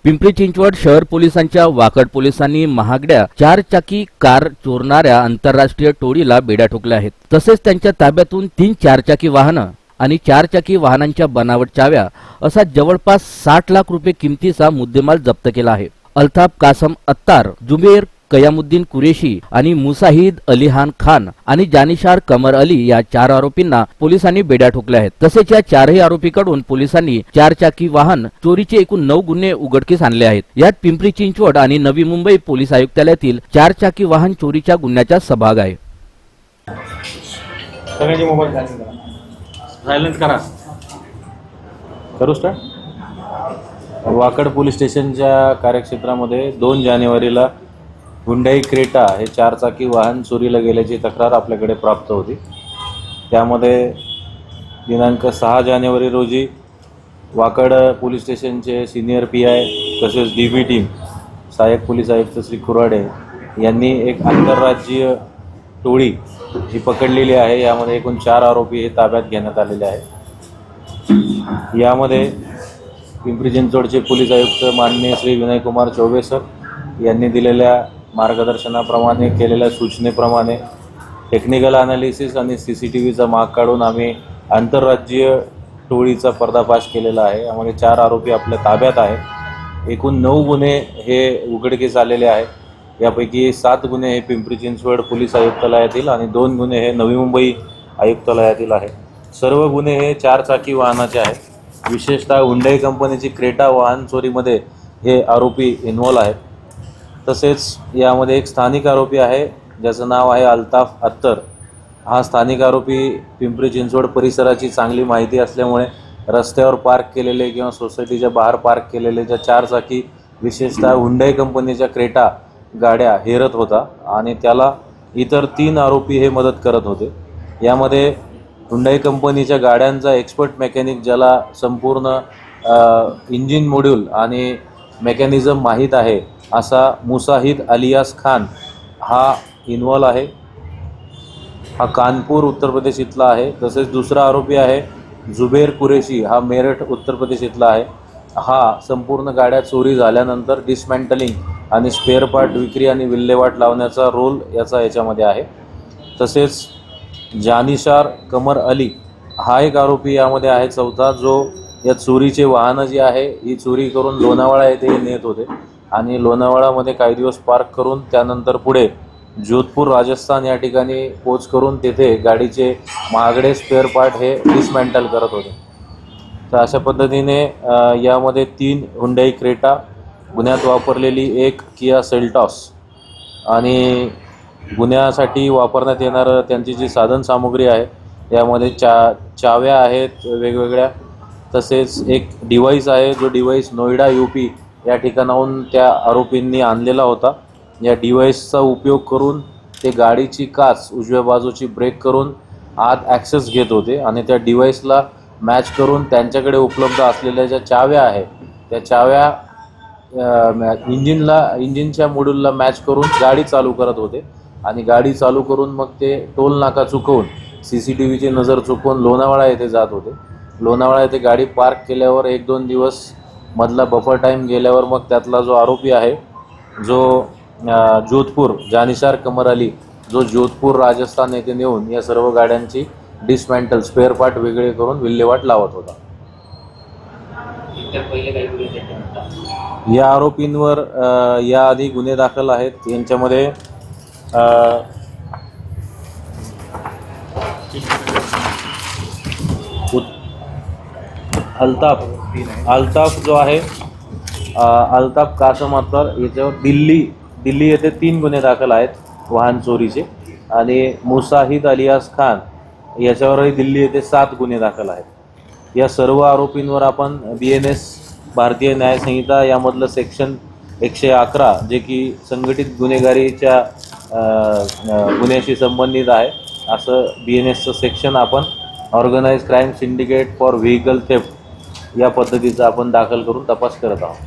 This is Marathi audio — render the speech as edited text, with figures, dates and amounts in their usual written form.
पिंपरी चिंचवड शहर पोलिसांच्या वाकड पोलिसांनी महागड्या 4 चाकी कार चोरणाऱ्या आंतरराष्ट्रीय टोळीला बेड्या ठोकल्या आहेत. तसेच त्यांच्या ताब्यातून 3 4 चाकी वाहनं आणि 4 चाकी वाहनांच्या बनावट चाव्या असा जवळपास 60 लाख रुपये किमतीचा मुद्देमाल जप्त केला आहे. अल्ताफ कासम अत्तार, जुबेर कयामुद्दीन कुरेशी आणि मुसाहिद अलीहान खान आणि जानिशार कमर अली या 4 आरोपींना पोलिसांनी बेड्या ठोकल्या आहेत. तसेच या 4ही आरोपीकडून पोलिसांनी 4 चाकी वाहन चोरीचे एकूण 9 गुन्हे उघडकीस आणले आहेत. यात पिंपरी चिंचवड आणि नवी मुंबई पोलीस आयुक्तालयातील 4 चाकी वाहन चोरीच्या गुन्ह्याचा सहभाग आहे. सगळ्यांचे मोबाईल सायलेंट करा. करू स्टार्ट. वाकड पोलीस स्टेशनच्या कार्यक्षेत्रामध्ये 2 जानेवारीला हुंडाई क्रेटा हे 4 चाकी वाहन चोरीला गेल्याची तक्रार आपल्याकडे प्राप्त होती. त्यामध्ये दिनांक 6 जानेवारी रोजी वाकड पोलीस स्टेशनचे सिनियर PI तसेच DB टीम सहाय्यक पोलीस आयुक्त श्री कुराडे यांनी एक आंतरराज्यीय टोळी ही पकडलेली आहे. यामध्ये एकूण 4 आरोपी हे ताब्यात घेण्यात आलेले आहेत. यामध्ये पिंपरी चिंचवडचे पोलीस आयुक्त माननीय श्री विनयकुमार चौबे सर यांनी दिलेल्या मार्गदर्शनाप्रमाणे केलेल्या सूचनेप्रमाणे टेक्निकल ॲनालिसिस आणि CCTVचा माग काढून आम्ही आंतरराज्यीय टोळीचा पर्दाफाश केलेला आहे. यामध्ये 4 आरोपी आपल्या ताब्यात आहेत. एकूण 9 गुन्हे हे उघडकीस आलेले आहेत. यापैकी 7 गुन्हे हे पिंपरी चिंचवड पोलीस आयुक्तालयातील आणि 2 गुन्हे हे नवी मुंबई आयुक्तालयातील आहेत. सर्व गुन्हे हे 4 चाकी वाहनाचे आहेत. विशेषतः हुंडाई कंपनीची क्रेटा वाहन चोरीमध्ये हे आरोपी इन्व्हॉल्व आहेत. तसेच यामध्ये एक स्थानिक आरोपी आहे ज्याचं नाव आहे अल्ताफ अत्तर. हा स्थानिक आरोपी पिंपरी चिंचवड परिसराची चांगली माहिती असल्यामुळे रस्त्यावर पार्क केलेले किंवा सोसायटीच्या बाहेर पार्क केलेले ज्या 4 चाकी विशेषतः हुंडाई कंपनीच्या क्रेटा गाड्या हेरत होता आणि त्याला इतर 3 आरोपी हे मदत करत होते. यामध्ये हुंडाई कंपनीच्या गाड्यांचा एक्सपर्ट मेकॅनिक ज्याला संपूर्ण इंजिन मॉड्यूल आणि मेकॅनिझम माहीत आहे असा मुसाहिद अलियास खान हा इन्व्हॉल्व आहे. हा कानपूर उत्तर प्रदेश इथला आहे. तसेच दुसरा आरोपी आहे जुबेर कुरेशी, हा मेरठ उत्तर प्रदेश इथला आहे. हा संपूर्ण गाड्या चोरी झाल्यानंतर डिसमॅन्टलिंग आणि स्पेअर पार्ट विक्री आणि विल्हेवाट लावण्याचा रोल याच्यामध्ये आहे. तसेच जानिशार कमर अली हा एक आरोपी यामध्ये आहे चौथा, जो या चोरीचे वाहनं जी आहे ही चोरी करून लोणावळा येथे नेत होते आणि लोणावळामध्ये काही दिवस पार्क करून त्यानंतर पुढे जोधपूर राजस्थान या ठिकाणी पोच करून तेथे गाडीचे महागडे स्पेअर पार्ट हे डिसमॅन्टल करत होते. तर अशा पद्धतीने यामध्ये 3 हुंडाई क्रेटा, गुन्ह्यात वापरलेली 1 किया सेल्टॉस आणि गुन्ह्यासाठी वापरण्यात येणारं त्यांची जी साधनसामुग्री आहे यामध्ये चाव्या आहेत वेगवेगळ्या. तसेच एक डिव्हाइस आहे जो डिव्हाइस नोएडा UP या ठिकाणाहून त्या आरोपींनी आणलेला होता. या डिव्हाइसचा उपयोग करून ते गाडीची काच उजव्या बाजूची ब्रेक करून आत ॲक्सेस घेत होते आणि त्या डिव्हाइसला मॅच करून त्यांच्याकडे उपलब्ध असलेल्या ज्या चाव्या आहेत त्या चाव्या इंजिनच्या मॉड्यूलला मॅच करून गाडी चालू करत होते आणि गाडी चालू करून मग ते टोल नाका चुकवून CCTVची नजर चुकवून लोणावळा येथे जात होते. लोणावळा येथे गाडी पार्क केल्यावर 1-2 दिवस मधला बफर टाईम गेल्यावर मग त्यातला जो आरोपी आहे जो जोधपूर जानिशार कमर अली जो जोधपूर राजस्थान येथे नेऊन या सर्व गाड्यांची डिसमॅन्टल स्पेअर पार्ट वेगळे करून विल्हेवाट लावत होता. या आरोपींवर याआधी गुन्हे दाखल आहेत. यांच्यामध्ये अल्ताफ जो आहे अल्ताफ कासम अत्तर याच्यावर दिल्ली येथे 3 गुन्हे दाखल आहेत वाहन चोरीचे आणि मुसाहिद अलियास खान याच्यावरही दिल्ली येथे 7 गुन्हे दाखल आहेत. या सर्व आरोपींवर आपण BNS भारतीय न्याय संहिता यामधलं सेक्शन 111 जे की संघटित गुन्हेगारीच्या गुन्ह्याशी संबंधित आहे असं BNSचं सेक्शन आपण organise crime syndicate for vehicle theft या पद्धतीचा आपण दाखल करून तपास करत आहोत.